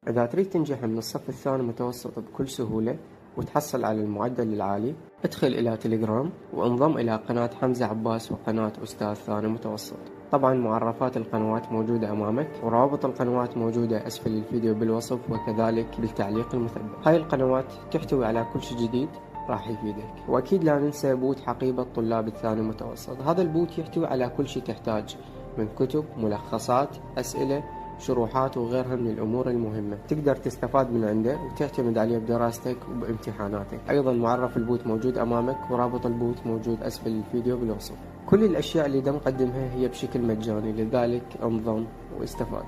إذا تريد تنجح من الصف الثاني متوسط بكل سهولة وتحصل على المعدل العالي، ادخل إلى تليجرام وانضم إلى قناة حمزة عباس وقناة أستاذ ثاني متوسط. طبعا معرفات القنوات موجودة أمامك، وروابط القنوات موجودة أسفل الفيديو بالوصف وكذلك بالتعليق المثبت. هاي القنوات تحتوي على كل شيء جديد راح يفيدك. وأكيد لا ننسى بوت حقيبة طلاب الثاني متوسط. هذا البوت يحتوي على كل شيء تحتاج من كتب، ملخصات، أسئلة، شروحات وغيرها من الأمور المهمة، تقدر تستفاد من عنده وتعتمد عليه بدراستك وبامتحاناتك. أيضا معرف البوت موجود أمامك، ورابط البوت موجود أسفل الفيديو بالوصف. كل الأشياء اللي نقدمها هي بشكل مجاني، لذلك انضم واستفاد.